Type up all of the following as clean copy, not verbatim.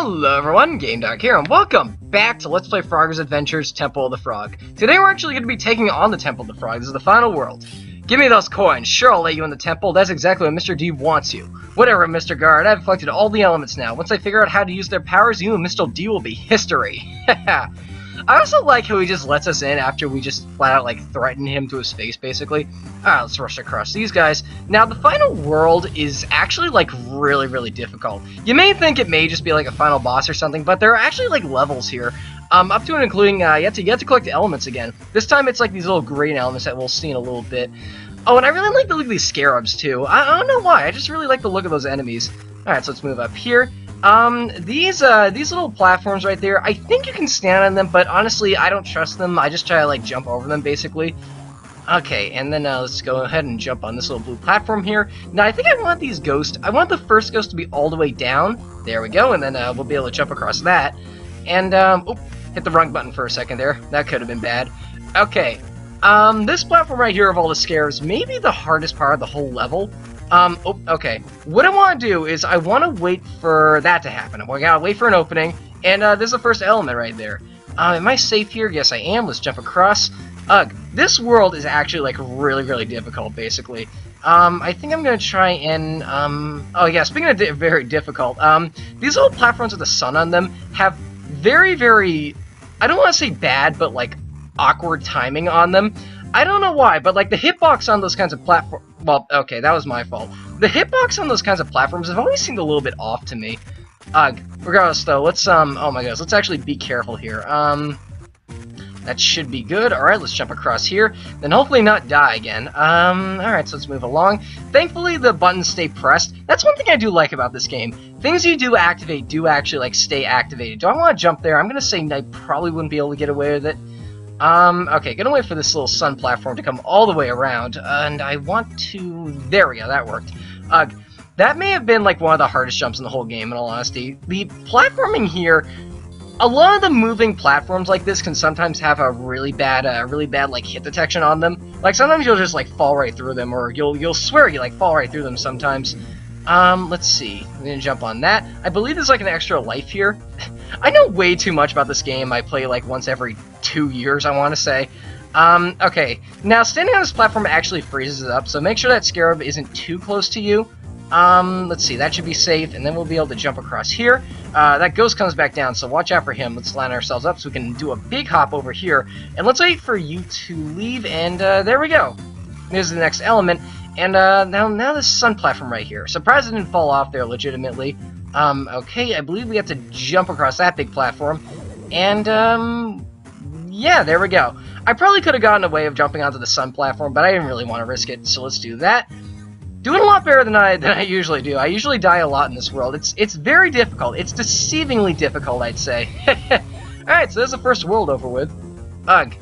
Hello everyone, GameDog here, and welcome back to Let's Play Frogger's Adventures Temple of the Frog. Today we're actually going to be taking on the Temple of the Frog. This is the final world. Give me those coins. Sure, I'll let you in the temple. That's exactly what Mr. D wants you. Whatever, Mr. Guard. I've collected all the elements now. Once I figure out how to use their powers, you and Mr. D will be history. I also like how he just lets us in after we just flat out, threaten him to his face, basically. Alright, let's rush across these guys. Now, the final world is actually, really, really difficult. You may think it may just be, a final boss or something, but there are actually, levels here. Up to and including, you have to collect the elements again. This time, it's, these little green elements that we'll see in a little bit. Oh, and I really like the look of these scarabs, too. I don't know why, I just really like the look of those enemies. Alright, so let's move up here. These little platforms right there, I think you can stand on them, but honestly, I don't trust them. I just try to, jump over them, basically. Okay, and then, let's go ahead and jump on this little blue platform here. Now, I think I want these ghosts, I want the first ghost to be all the way down. There we go, and then, we'll be able to jump across that. And, oh, hit the wrong button for a second there. That could have been bad. Okay, this platform right here of all the scares may be the hardest part of the whole level. Oh, okay. What I want to do is I want to wait for that to happen. I gotta wait for an opening, and there's the first element right there. Am I safe here? Yes, I am. Let's jump across. This world is actually, really, really difficult, basically. I think I'm gonna try and, oh yeah, speaking of very difficult, these little platforms with the sun on them have very, very, I don't want to say bad, but, awkward timing on them. I don't know why, but the hitbox on those kinds of platforms... Well, okay, that was my fault. The hitbox on those kinds of platforms have always seemed a little bit off to me. Regardless, though, let's, oh my gosh, let's actually be careful here. That should be good. Alright, let's jump across here. Then hopefully not die again. Alright, so let's move along. Thankfully, the buttons stay pressed. That's one thing I do like about this game. Things you do activate do actually, stay activated. Do I want to jump there? I'm gonna say I probably wouldn't be able to get away with it. Okay, gonna wait for this little sun platform to come all the way around, and I want to... There we go, that worked. That may have been, one of the hardest jumps in the whole game, in all honesty. The platforming here, a lot of the moving platforms like this can sometimes have a really bad, hit detection on them. Sometimes you'll just, fall right through them, or you'll swear you, fall right through them sometimes. Let's see. I'm gonna jump on that. I believe there's, an extra life here. I know way too much about this game. I play, once every 2 years, I want to say. Okay. Now, standing on this platform actually freezes it up, so make sure that scarab isn't too close to you. Let's see. That should be safe, and then we'll be able to jump across here. That ghost comes back down, so watch out for him. Let's line ourselves up so we can do a big hop over here. And let's wait for you to leave, and, there we go. Here's the next element. And, now this sun platform right here. Surprised it didn't fall off there legitimately. Okay, I believe we have to jump across that big platform. And, yeah, there we go. I probably could have gotten away of jumping onto the sun platform, but I didn't really want to risk it, so let's do that. Doing a lot better than I usually do. I usually die a lot in this world. It's very difficult. It's deceivingly difficult, I'd say. Alright, so there's the first world over with. Ugh.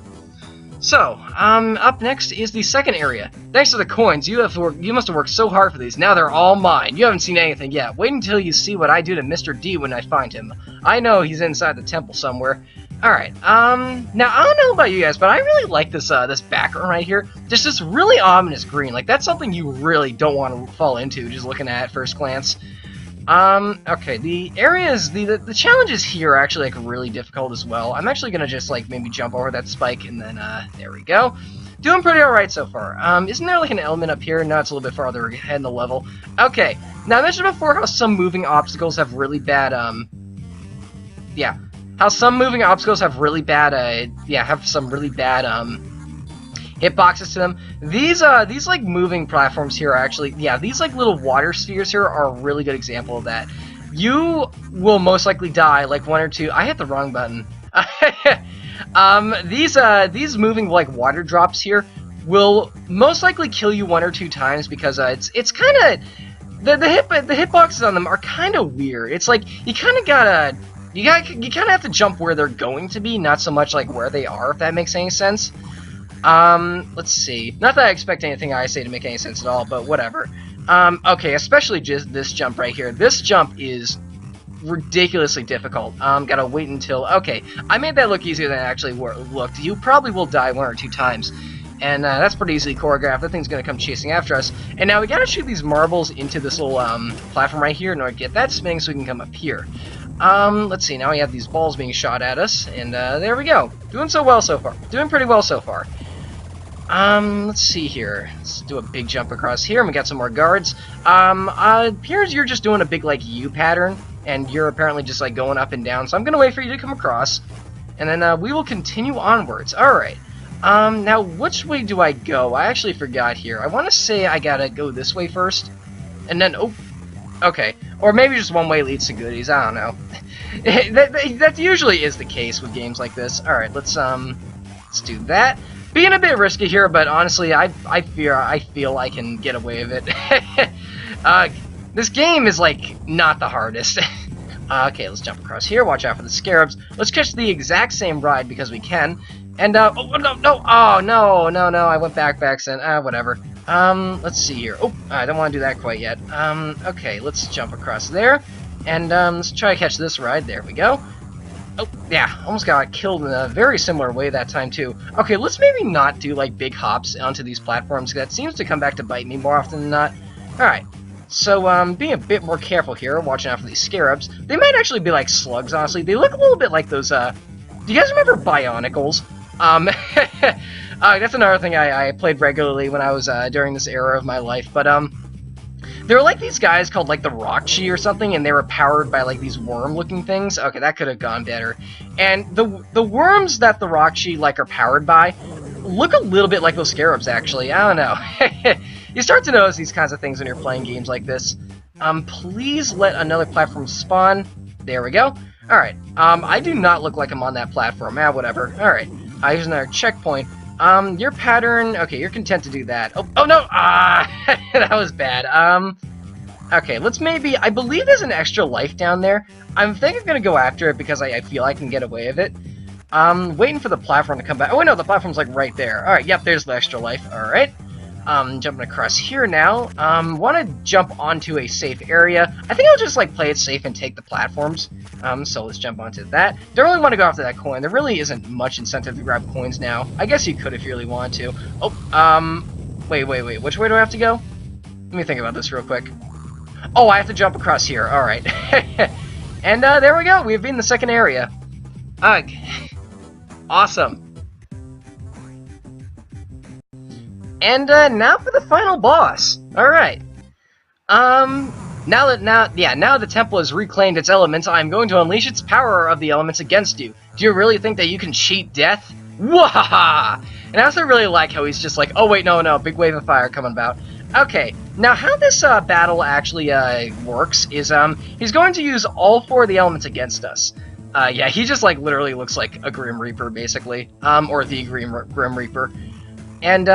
So, up next is the second area. Thanks to the coins, you must have worked so hard for these. Now they're all mine. You haven't seen anything yet. Wait until you see what I do to Mr. D when I find him. I know he's inside the temple somewhere. Alright, now I don't know about you guys, but I really like this, this background right here. Just this really ominous green. That's something you really don't want to fall into, just looking at first glance. Okay, the areas, the challenges here are actually, really difficult as well. I'm actually gonna just, maybe jump over that spike, and then, there we go. Doing pretty alright so far. Isn't there, an element up here? No, it's a little bit farther ahead in the level. Okay, now I mentioned before how some moving obstacles have really bad, yeah. How some moving obstacles have really bad, have some really bad, hitboxes to them. These moving platforms here are actually, yeah, these, little water spheres here are a really good example of that. You will most likely die, 1 or 2, I hit the wrong button. These moving, water drops here will most likely kill you 1 or 2 times because, it's kinda, the hitboxes on them are kinda weird. It's you kinda gotta, you kinda have to jump where they're going to be, not so much, where they are, if that makes any sense. Let's see. Not that I expect anything I say to make any sense at all, but whatever. Okay, especially just this jump right here. This jump is ridiculously difficult. Gotta wait until... Okay, I made that look easier than it actually looked. You probably will die 1 or 2 times. And that's pretty easily choreographed. That thing's gonna come chasing after us. And now we gotta shoot these marbles into this little platform right here in order to get that spinning so we can come up here. Let's see, now we have these balls being shot at us, and there we go. Doing so well so far. Doing pretty well so far. Let's see here. Let's do a big jump across here, and we got some more guards. Appears you're just doing a big, like, U pattern, and you're apparently just, like, going up and down, so I'm gonna wait for you to come across, and then, we will continue onwards. Alright. Now, which way do I go? I actually forgot here. I want to say I gotta go this way first, and then, oh, okay. Or maybe just one way leads to goodies, I don't know. that usually is the case with games like this. Alright, let's do that. Being a bit risky here, but honestly, I feel I can get away with it. This game is, like, not the hardest. Okay, let's jump across here, watch out for the scarabs. Let's catch the exact same ride because we can. And, oh, no, I went back, and, whatever. Let's see here. Oh, I don't want to do that quite yet. Okay, let's jump across there. And, let's try to catch this ride. There we go. Oh, yeah, almost got killed in a very similar way that time, too. Okay, let's maybe not do, like, big hops onto these platforms, because that seems to come back to bite me more often than not. Alright, so, being a bit more careful here, watching out for these scarabs. They might actually be like slugs, honestly. They look a little bit like those, do you guys remember Bionicles? That's another thing I played regularly when I was, during this era of my life, but, there were like these guys called like the Rockchi or something, and they were powered by like these worm-looking things. Okay, that could have gone better. And the worms that the Rockchi like are powered by look a little bit like those scarabs, actually. I don't know. You start to notice these kinds of things when you're playing games like this. Please let another platform spawn. There we go. Alright, I do not look like I'm on that platform. Whatever. Alright, here's another checkpoint. Your pattern, okay, you're content to do that. Oh no! That was bad. Okay, let's maybe, I believe there's an extra life down there. I think I'm gonna go after it because I feel I can get away with it. Waiting for the platform to come back. Oh, wait, no, the platform's like right there. Alright, yep, there's the extra life. Alright. Jumping across here now. Want to jump onto a safe area. I think I'll just, like, play it safe and take the platforms. So let's jump onto that. Don't really want to go after that coin. There really isn't much incentive to grab coins now. I guess you could if you really wanted to. Oh, wait. Which way do I have to go? Let me think about this real quick. Oh, I have to jump across here. Alright. And, there we go. We've been in the second area. Ugh. Awesome. And, now for the final boss. Alright. Now the temple has reclaimed its elements, I'm going to unleash its power of the elements against you. Do you really think that you can cheat death? Wahaha! And I also really like how he's just like, oh wait, no, big wave of fire coming about. Okay, now how this, battle actually, works is, he's going to use all four of the elements against us. Yeah, he just, like, literally looks like a Grim Reaper, basically. Or the Grim Reaper. And,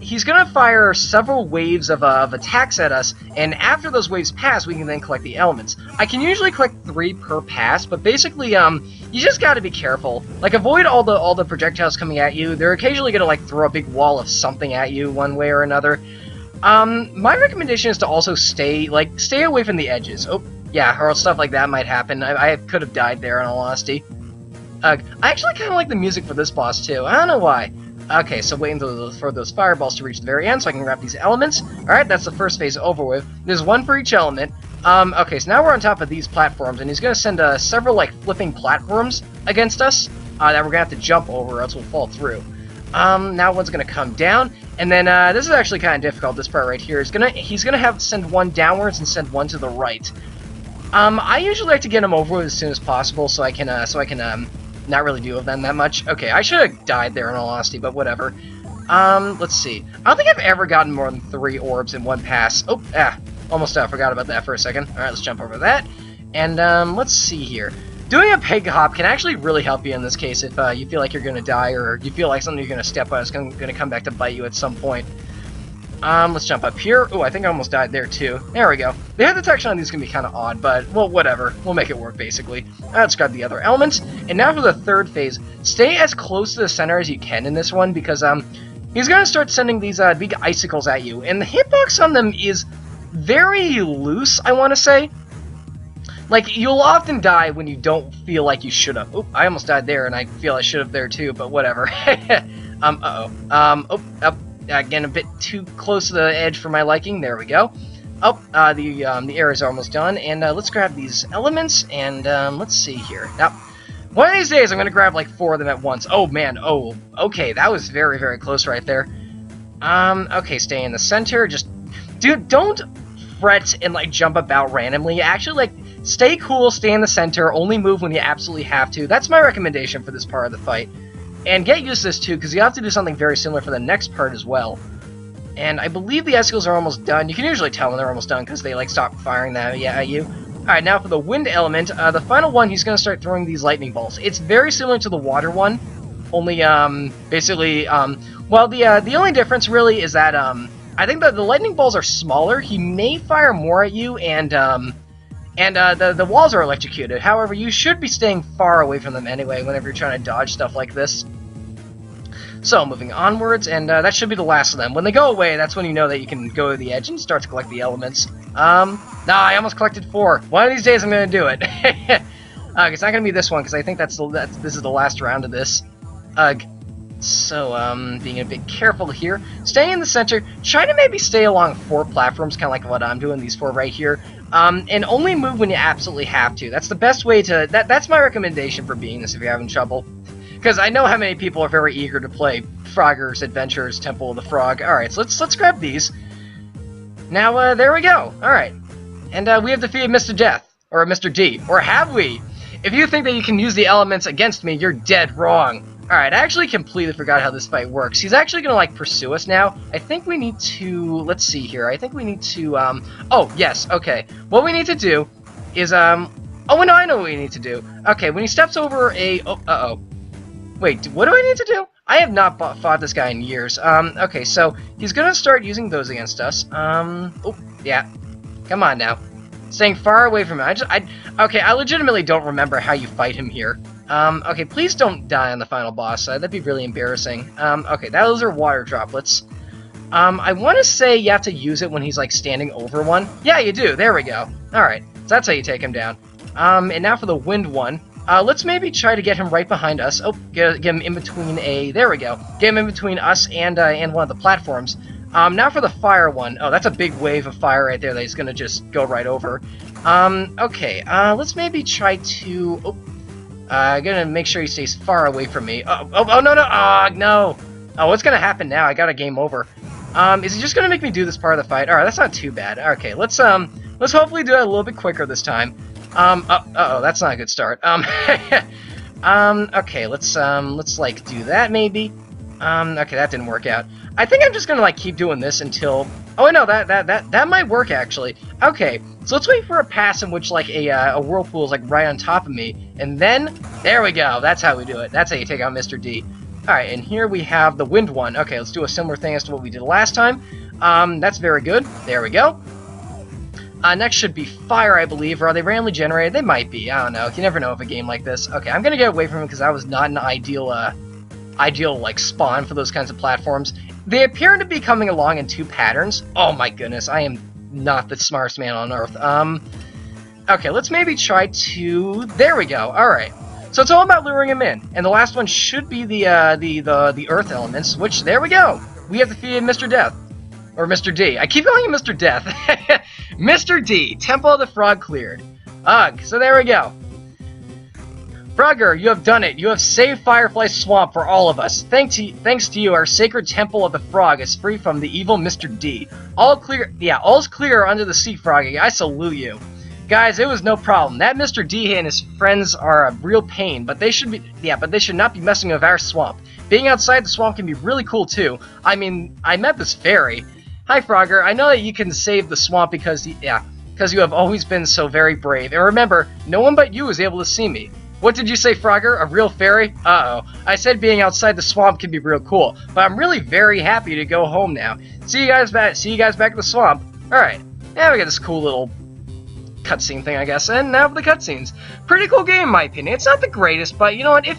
he's gonna fire several waves of attacks at us, and after those waves pass, we can then collect the elements. I can usually collect 3 per pass, but basically, you just gotta be careful. Like, avoid all the projectiles coming at you. They're occasionally gonna, like, throw a big wall of something at you one way or another. My recommendation is to also stay away from the edges. Oh, yeah, or stuff like that might happen. I could have died there, in all honesty. I actually kind of like the music for this boss, too. I don't know why. Okay, so waiting for those fireballs to reach the very end so I can grab these elements. Alright, that's the first phase over with. There's one for each element. Okay, so now we're on top of these platforms, and he's going to send several, like, flipping platforms against us that we're going to have to jump over or else we'll fall through. Now one's going to come down, and then this is actually kind of difficult, this part right here. He's going to have send one downwards and send one to the right. I usually like to get him over with as soon as possible so I can not really deal with them that much. Okay, I should have died there in all honesty, but whatever. Let's see. I don't think I've ever gotten more than 3 orbs in one pass. Oh, almost forgot about that for a second. Alright, let's jump over that. And, let's see here. Doing a peg hop can actually really help you in this case if you feel like you're gonna die or you feel like something you're gonna step on is gonna come back to bite you at some point. Let's jump up here. Oh, I think I almost died there too. There we go. The head detection on these can be kind of odd, but, well, whatever. We'll make it work, basically. Let's grab the other elements. And now for the third phase. Stay as close to the center as you can in this one, because, he's gonna start sending these, big icicles at you. And the hitbox on them is very loose, I want to say. Like, you'll often die when you don't feel like you should have. Oh, I almost died there, and I feel I should have there too, but whatever. Again, a bit too close to the edge for my liking. There we go. Oh, the area's almost done, and let's grab these elements, and let's see here. Now, one of these days I'm gonna grab like 4 of them at once. Oh man, oh, okay, that was very, very close right there. Okay, stay in the center. Just, dude, don't fret and like jump about randomly. Actually, like, stay cool, stay in the center, only move when you absolutely have to. That's my recommendation for this part of the fight. And get used to this too, because you have to do something very similar for the next part as well. And I believe the icicles are almost done. You can usually tell when they're almost done because they like stop firing them at you. Alright, now for the wind element, the final one, he's going to start throwing these lightning bolts. It's very similar to the water one, only basically, well, the only difference really is that I think that the lightning balls are smaller. He may fire more at you, and the walls are electrocuted. However, you should be staying far away from them anyway whenever you're trying to dodge stuff like this. So, moving onwards, and that should be the last of them. When they go away, that's when you know that you can go to the edge and start to collect the elements. Nah, I almost collected 4. One of these days I'm going to do it. It's not going to be this one, because I think this is the last round of this. So, being a bit careful here. Staying in the center, try to maybe stay along 4 platforms, kind of like what I'm doing, these 4 right here. And only move when you absolutely have to. That's the best way to... That's my recommendation for being this if you're having trouble. Because I know how many people are very eager to play Frogger's Adventures Temple of the Frog. Alright, so let's grab these. Now, there we go. Alright. And we have defeated Mr. Death. Or Mr. D. Or have we? If you think that you can use the elements against me, you're dead wrong. Alright, I actually completely forgot how this fight works. He's actually gonna, like, pursue us now. I think we need to... Let's see here. I think we need to, Oh, yes, okay. What we need to do is, Oh, no, I know what we need to do. Okay, when he steps over a... Oh, uh-oh. Wait, what do I need to do? I have not fought this guy in years. Okay, so he's gonna start using those against us. Oh, yeah. Come on now. Staying far away from him. Okay, I legitimately don't remember how you fight him here. Okay, please don't die on the final boss. That'd be really embarrassing. Okay, those are water droplets. I want to say you have to use it when he's, like, standing over one. Yeah, you do. There we go. Alright, so that's how you take him down. And now for the wind one. Let's maybe try to get him right behind us. Oh, get him in between a... There we go. Get him in between us and one of the platforms. Now for the fire one. Oh, that's a big wave of fire right there that he's gonna just go right over. Okay. Let's maybe try to... Oh, gonna make sure he stays far away from me. Oh, no, no! No! Oh, what's gonna happen now? I got a game over. Is he just gonna make me do this part of the fight? Alright, that's not too bad. Okay, let's hopefully do it a little bit quicker this time. Uh-oh, that's not a good start. Okay, let's like, do that, maybe. Okay, that didn't work out. I think I'm just gonna, like, keep doing this until... Oh, no, that might work, actually. Okay, so let's wait for a pass in which, like, a whirlpool is, like, right on top of me. And then, there we go, that's how we do it. That's how you take out Mr. D. Alright, and here we have the wind one. Okay, let's do a similar thing as to what we did last time. That's very good. There we go. Next should be fire, I believe, or are they randomly generated? They might be, I don't know, you never know with a game like this. Okay, I'm gonna get away from him because that was not an ideal, like, spawn for those kinds of platforms. They appear to be coming along in 2 patterns. Oh my goodness, I am not the smartest man on earth. Okay, let's maybe try to... There we go, alright. So it's all about luring him in, and the last one should be the earth elements, which, there we go! We have defeated Mr. Death. Or Mr. D. I keep calling him Mr. Death. Mr. D. Temple of the Frog cleared. Ugh, so there we go. Frogger, you have done it. You have saved Firefly Swamp for all of us. Thanks to you, our sacred Temple of the Frog is free from the evil Mr. D. All clear. Yeah, all's clear under the sea, Froggy. I salute you. Guys, it was no problem. That Mr. D and his friends are a real pain, but they should not be messing with our swamp. Being outside the swamp can be really cool too. I mean, I met this fairy. Hi, Frogger. I know that you can save the swamp because you have always been so very brave. And remember, no one but you is able to see me. What did you say, Frogger? A real fairy? Uh-oh. I said being outside the swamp can be real cool, but I'm really very happy to go home now. See you guys back at the swamp. Alright. Now we got this cool little cutscene thing, I guess. And now for the cutscenes. Pretty cool game, in my opinion. It's not the greatest, but you know what? If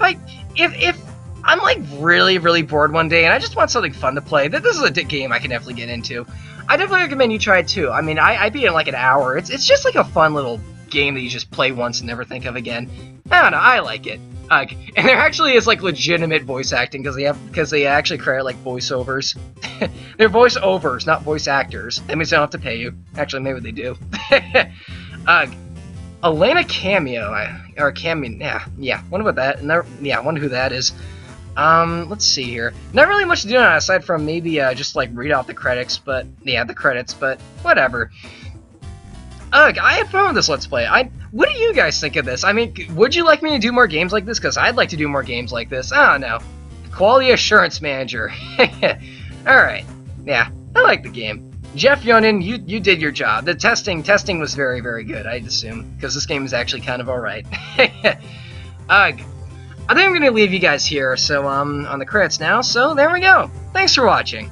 I'm like really bored one day and I just want something fun to play, this is a game I can definitely get into. I definitely recommend you try it too. I mean, I beat it in like an hour. It's just like a fun little game that you just play once and never think of again. I don't know, I like it. And there actually is like legitimate voice acting because they actually create like voiceovers. They're voiceovers, not voice actors. That means they don't have to pay you. Actually, maybe they do. Elena Cameo, or Cameo, yeah. Wonder what that? Yeah, wonder who that is. Let's see here. Not really much to do on it aside from maybe just like read off the credits, but yeah, the credits, but whatever. I had fun with this Let's Play. What do you guys think of this? I mean, would you like me to do more games like this? Because I'd like to do more games like this. I don't know. Quality Assurance Manager. Alright. Yeah, I like the game. Jeff Yonan, you did your job. The testing was very, very good, I'd assume. Because this game is actually kind of alright. I think I'm going to leave you guys here, so on the credits now. So there we go. Thanks for watching.